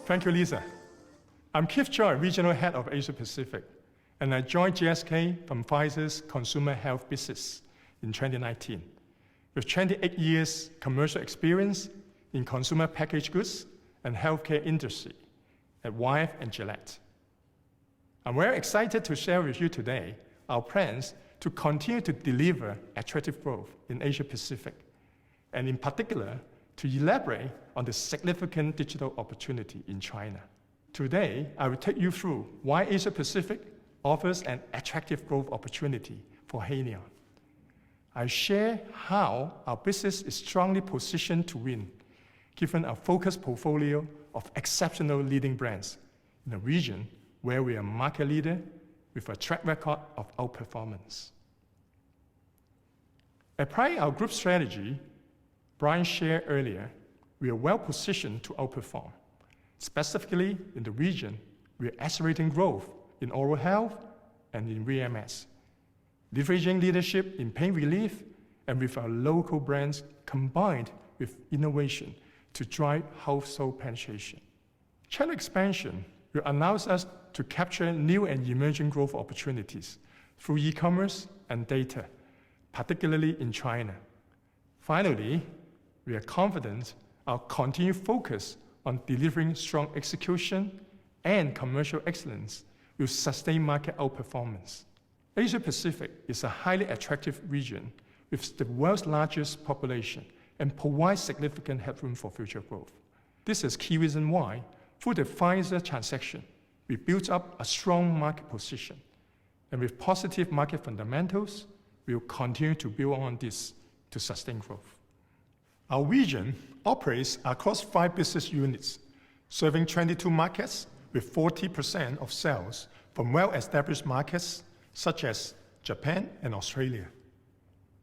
Thank you, Lisa. I'm Keith Choy, Regional Head of Asia Pacific, and I joined GSK from Pfizer's consumer health business in 2019. With 28 years commercial experience in consumer packaged goods and healthcare industry at Wyeth and Gillette. I'm very excited to share with you today our plans to continue to deliver attractive growth in Asia Pacific, and in particular, to elaborate on the significant digital opportunity in China. Today, I will take you through why Asia Pacific offers an attractive growth opportunity for Haleon. I share how our business is strongly positioned to win, given our focused portfolio of exceptional leading brands in a region where we are market leader with a track record of outperformance. Applying our group strategy, Brian shared earlier, we are well positioned to outperform. Specifically in the region, we are accelerating growth in oral health and in VMS, leveraging leadership in pain relief and with our local brands combined with innovation to drive household penetration. Channel expansion will allow us to capture new and emerging growth opportunities through e-commerce and data, particularly in China. Finally, we are confident our continued focus on delivering strong execution and commercial excellence will sustain market outperformance. Asia Pacific is a highly attractive region with the world's largest population and provides significant headroom for future growth. This is key reason why, through the Pfizer transaction, we built up a strong market position, and with positive market fundamentals, we will continue to build on this to sustain growth. Our region operates across 5 business units, serving 22 markets with 40% of sales from well-established markets such as Japan and Australia,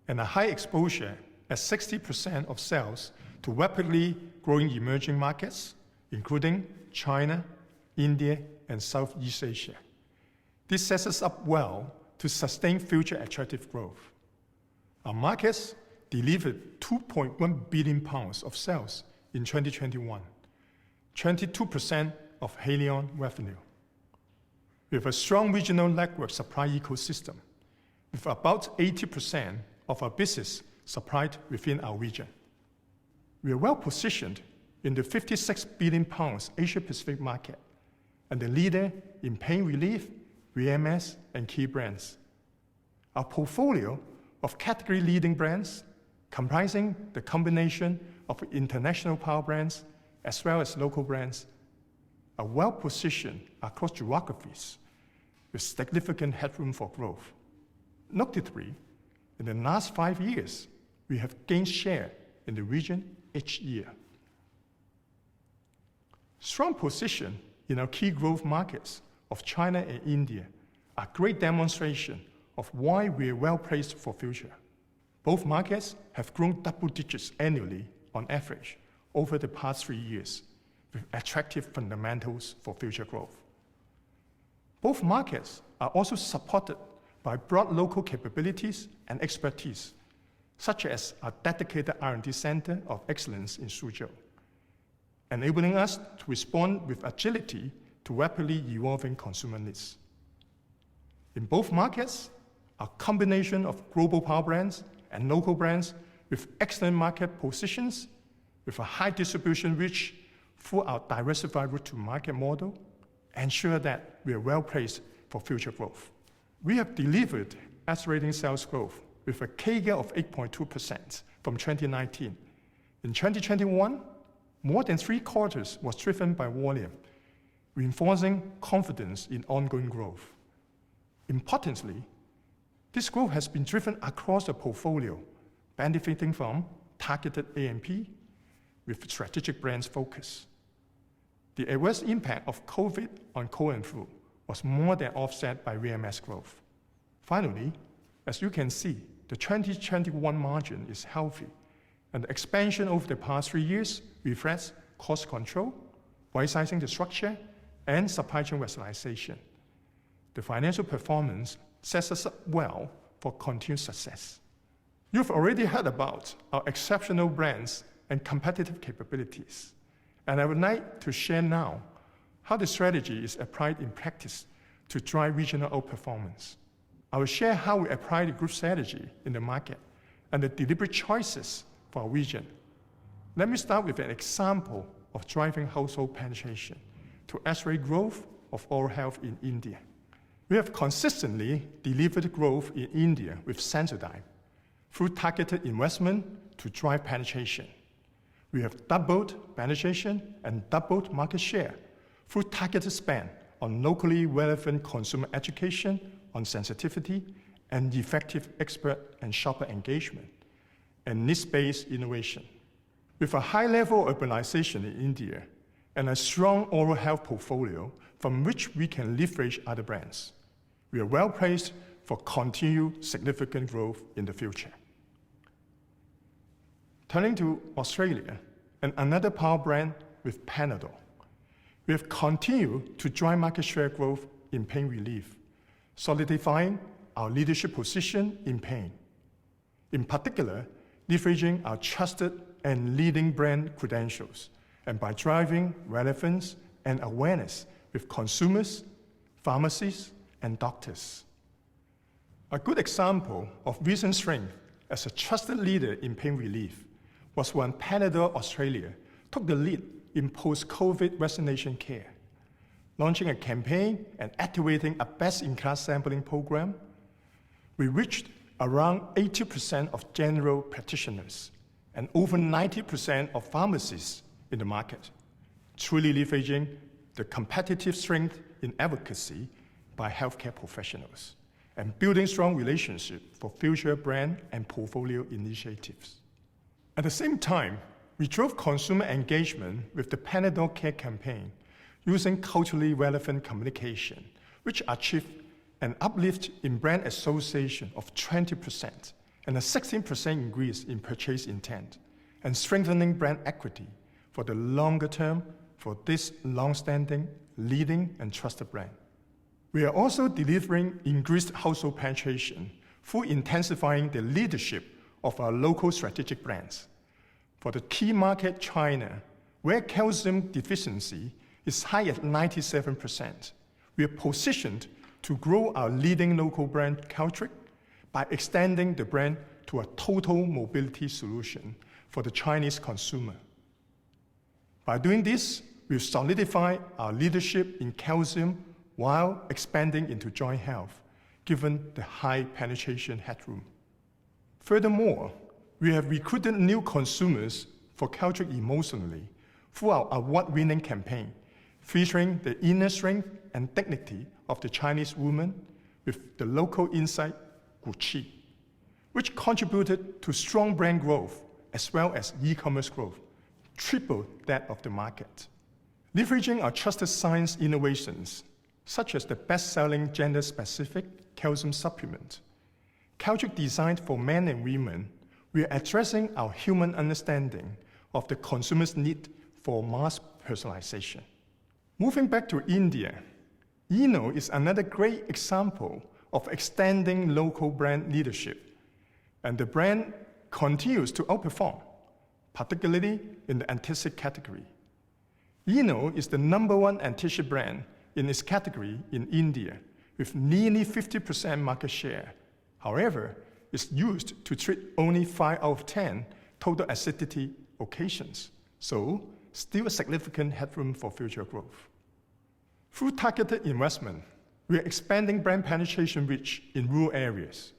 and a high exposure at 60% of sales to rapidly growing emerging markets, including China, India, and Southeast Asia. This sets us up well to sustain future attractive growth. Our markets delivered £2.1 billion of sales in 2021, 22% of Haleon revenue. With a strong regional network supply ecosystem, with about 80% of our business supplied within our region. We are well positioned in the £56 billion Asia Pacific market and the leader in pain relief, VMS, and key brands. Our portfolio of category-leading brands, comprising the combination of international power brands as well as local brands, are well positioned across geographies with significant headroom for growth. Notably, in the last 5 years, we have gained share in the region each year. Strong position in our key growth markets of China and India are great demonstration of why we are well placed for future. Both markets have grown double digits annually on average over the past 3 years, with attractive fundamentals for future growth. Both markets are also supported by broad local capabilities and expertise, such as a dedicated R&D Center of Excellence in Suzhou, enabling us to respond with agility to rapidly evolving consumer needs. In both markets, a combination of global power brands and local brands with excellent market positions, with a high distribution reach through our diversified route-to-market model, ensure that we are well placed for future growth. We have delivered accelerating sales growth with a CAGR of 8.2% from 2019. In 2021, more than 3/4 was driven by volume, reinforcing confidence in ongoing growth. Importantly, this growth has been driven across the portfolio, benefiting from targeted A&P with strategic brands focus. The adverse impact of COVID on cold and flu was more than offset by VMS growth. Finally, as you can see, the 2021 margin is healthy, and the expansion over the past 3 years reflects cost control, right-sizing the structure, and supply chain rationalization. The financial performance sets us up well for continued success. You've already heard about our exceptional brands and competitive capabilities, and I would like to share now how the strategy is applied in practice to drive regional outperformance. I will share how we apply the group strategy in the market and the deliberate choices for our region. Let me start with an example of driving household penetration to accelerate growth of oral health in India. We have consistently delivered growth in India with Sensodyne through targeted investment to drive penetration. We have doubled penetration and doubled market share through targeted spend on locally relevant consumer education on sensitivity and effective expert and shopper engagement, and needs-based innovation. With a high level of urbanization in India and a strong oral health portfolio from which we can leverage other brands, we are well placed for continued significant growth in the future. Turning to Australia, and another power brand with Panadol, we have continued to drive market share growth in pain relief, solidifying our leadership position in pain. In particular, leveraging our trusted and leading brand credentials, and by driving relevance and awareness with consumers, pharmacies, and doctors. A good example of recent strength as a trusted leader in pain relief was when Panadol Australia took the lead in post-COVID vaccination care, launching a campaign and activating a best-in-class sampling program. We reached around 80% of general practitioners and over 90% of pharmacists in the market, truly leveraging the competitive strength in advocacy by healthcare professionals and building strong relationships for future brand and portfolio initiatives. At the same time, we drove consumer engagement with the Panadol Care campaign using culturally relevant communication, which achieved an uplift in brand association of 20% and a 16% increase in purchase intent, and strengthening brand equity for the longer term for this long-standing, leading, and trusted brand. We are also delivering increased household penetration through intensifying the leadership of our local strategic brands. For the key market, China, where calcium deficiency is high at 97%, we are positioned to grow our leading local brand, Caltric, by extending the brand to a total mobility solution for the Chinese consumer. By doing this, we solidify our leadership in calcium while expanding into joint health, given the high penetration headroom. Furthermore, we have recruited new consumers for Caltric emotionally through our award-winning campaign, featuring the inner strength and dignity of the Chinese woman with the local insight, Gucci, which contributed to strong brand growth as well as e-commerce growth, triple that of the market. Leveraging our trusted science innovations, such as the best-selling gender-specific calcium supplement, Caltric designed for men and women, we are addressing our human understanding of the consumer's need for mass personalization. Moving back to India, Eno is another great example of extending local brand leadership, and the brand continues to outperform, particularly in the antacid category. Eno is the #1 antacid brand in its category in India, with nearly 50% market share. However, it's used to treat only 5 out of 10 total acidity occasions, so still a significant headroom for future growth. Through targeted investment, we are expanding brand penetration reach in rural areas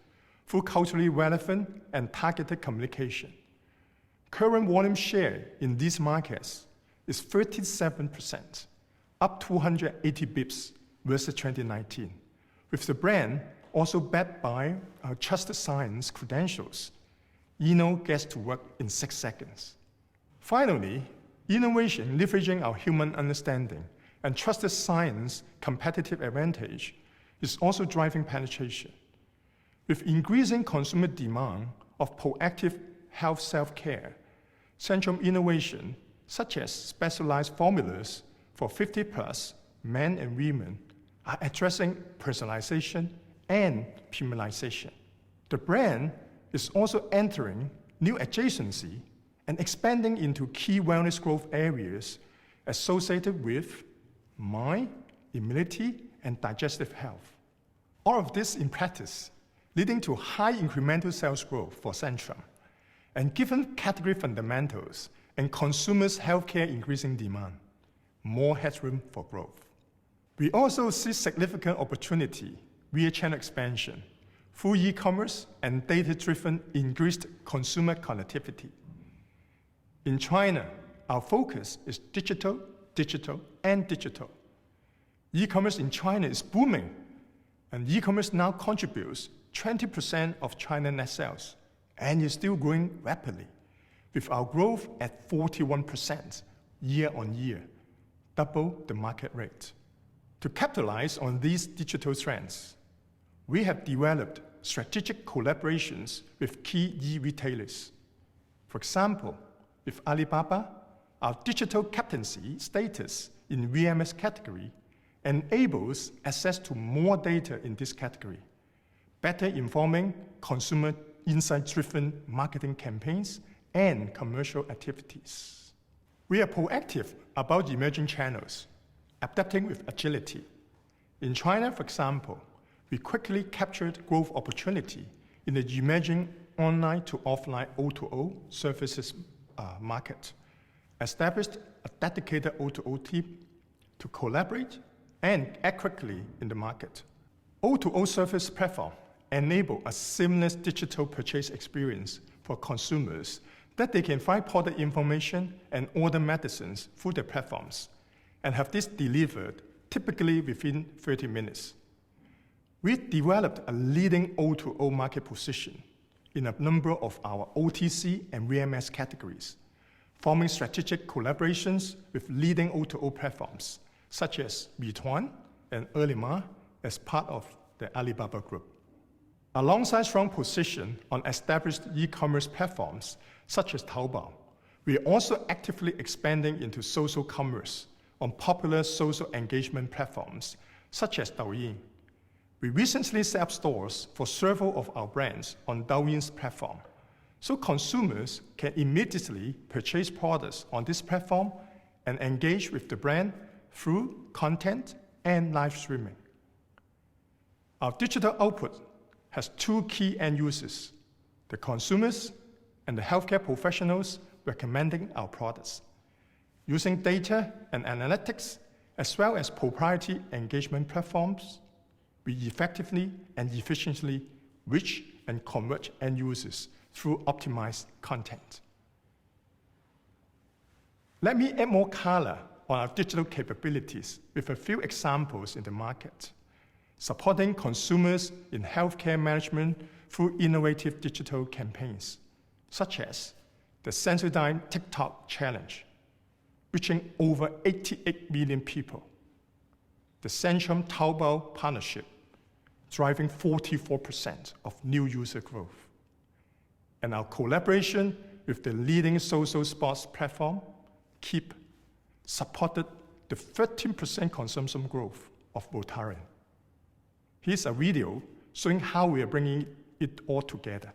through culturally relevant and targeted communication. Current volume share in these markets is 37%, up 280 bips versus 2019, with the brand also backed by our trusted science credentials. Eno gets to work in 6 seconds. Finally, innovation leveraging our human understanding and trusted science competitive advantage is also driving penetration. With increasing consumer demand of proactive health self-care, central innovation such as specialized formulas for 50+ men and women are addressing personalization and premiumization. The brand is also entering new adjacency and expanding into key wellness growth areas associated with mind, immunity, and digestive health. All of this in practice, leading to high incremental sales growth for Centrum. And given category fundamentals and consumers' healthcare increasing demand, more headroom for growth. We also see significant opportunity via channel expansion through e-commerce and data-driven increased consumer connectivity. In China, our focus is digital, digital, and digital. E-commerce in China is booming, and e-commerce now contributes 20% of China net sales, and is still growing rapidly, with our growth at 41% year on year, double the market rate. To capitalize on these digital trends, we have developed strategic collaborations with key e-retailers. For example, with Alibaba, our digital captaincy status in VMS category enables access to more data in this category, better informing consumer insight-driven marketing campaigns and commercial activities. We are proactive about emerging channels, adapting with agility. In China, for example, we quickly captured growth opportunity in the emerging online to offline O2O services market, established a dedicated O2O team to collaborate and act quickly in the market. O2O service platform enable a seamless digital purchase experience for consumers that they can find product information and order medicines through the platforms and have this delivered typically within 30 minutes. We developed a leading O2O market position in a number of our OTC and VMS categories, forming strategic collaborations with leading O2O platforms such as Meituan and Ele.me as part of the Alibaba Group. Alongside strong position on established e-commerce platforms such as Taobao, we are also actively expanding into social commerce on popular social engagement platforms such as Douyin. We recently set up stores for several of our brands on Douyin's platform, so consumers can immediately purchase products on this platform and engage with the brand through content and live streaming. Our digital output has two key end users, the consumers and the healthcare professionals recommending our products. Using data and analytics, as well as proprietary engagement platforms, we effectively and efficiently reach and convert end users through optimized content. Let me add more color on our digital capabilities with a few examples in the market, supporting consumers in healthcare management through innovative digital campaigns, such as the Sensodyne TikTok Challenge, reaching over 88 million people, the Centrum Taobao partnership, driving 44% of new user growth, and our collaboration with the leading social sports platform, Keep, supported the 13% consumption growth of Voltaren. Here's a video showing how we are bringing it all together.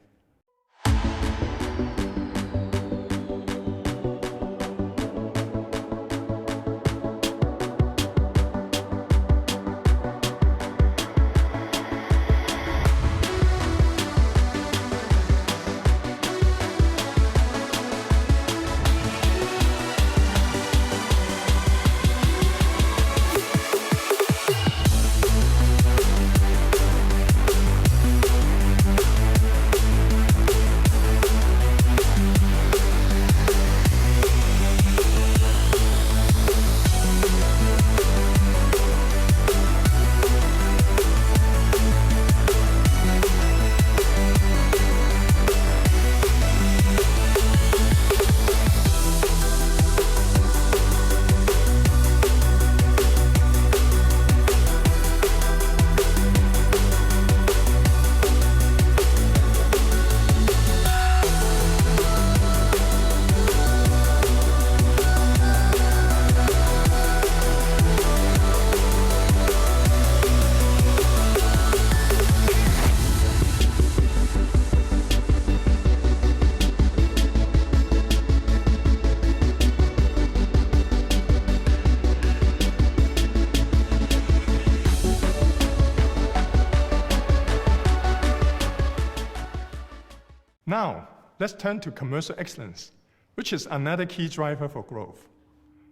let's turn to commercial excellence, which is another key driver for growth.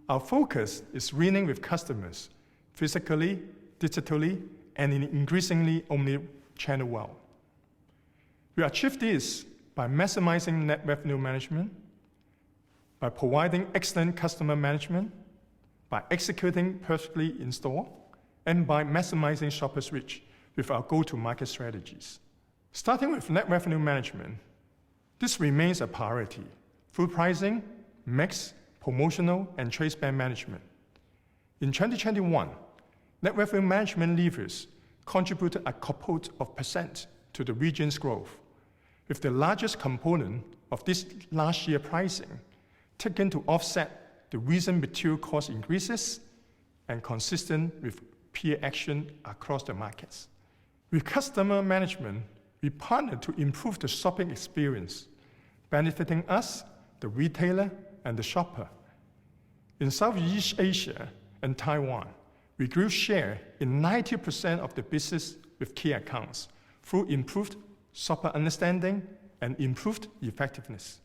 Our focus is winning with customers, physically, digitally, and in increasingly omni-channel world. We achieve this by maximizing net revenue management, by providing excellent customer management, by executing perfectly in store, and by maximizing shoppers' reach with our go-to-market strategies. Starting with net revenue management, this remains a priority through pricing, mix, promotional, and trade spend management. In 2021, net revenue management levers contributed a couple of % to the region's growth, with the largest component of this last year pricing taken to offset the recent material cost increases and consistent with peer action across the markets. With customer management, we partnered to improve the shopping experience, benefiting us, the retailer, and the shopper. In Southeast Asia and Taiwan, we grew share in 90% of the business with key accounts through improved shopper understanding and improved effectiveness.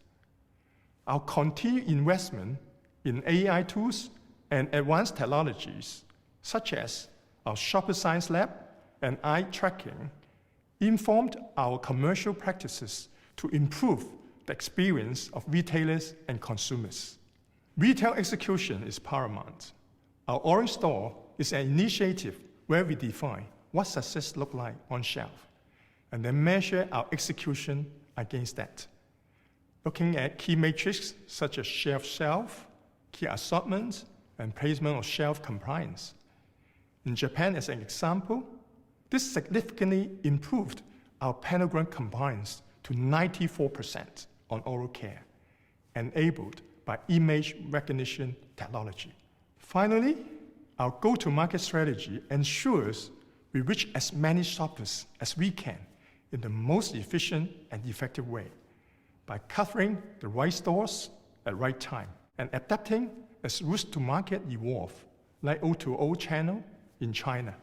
Our continued investment in AI tools and advanced technologies, such as our Shopper Science Lab and eye tracking, informed our commercial practices to improve the experience of retailers and consumers. Retail execution is paramount. Our Orange Store is an initiative where we define what success looks like on shelf, and then measure our execution against that. Looking at key metrics such as shelf, key assortment, and placement of shelf compliance. In Japan, as an example, this significantly improved our planogram compliance to 94% on oral care, enabled by image recognition technology. Finally, our go-to-market strategy ensures we reach as many shoppers as we can in the most efficient and effective way by covering the right stores at right time and adapting as routes to market evolve, like O2O channel in China.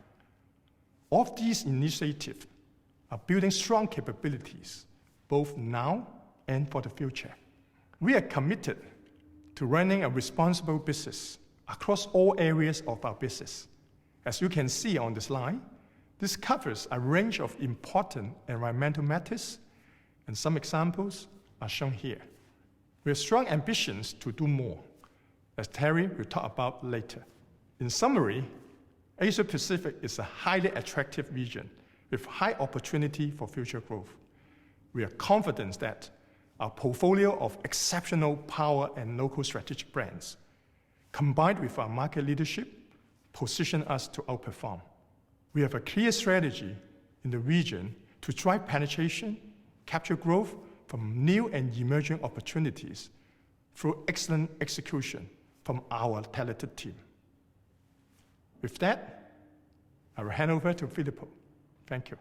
All of these initiatives are building strong capabilities, both now and for the future. We are committed to running a responsible business across all areas of our business. As you can see on the slide, this covers a range of important environmental matters, and some examples are shown here. We have strong ambitions to do more, as Terry will talk about later. In summary, Asia Pacific is a highly attractive region with high opportunity for future growth. We are confident that our portfolio of exceptional power and local strategic brands, combined with our market leadership, position us to outperform. We have a clear strategy in the region to drive penetration, capture growth from new and emerging opportunities through excellent execution from our talented team. With that, I will hand over to Filippo. Thank you.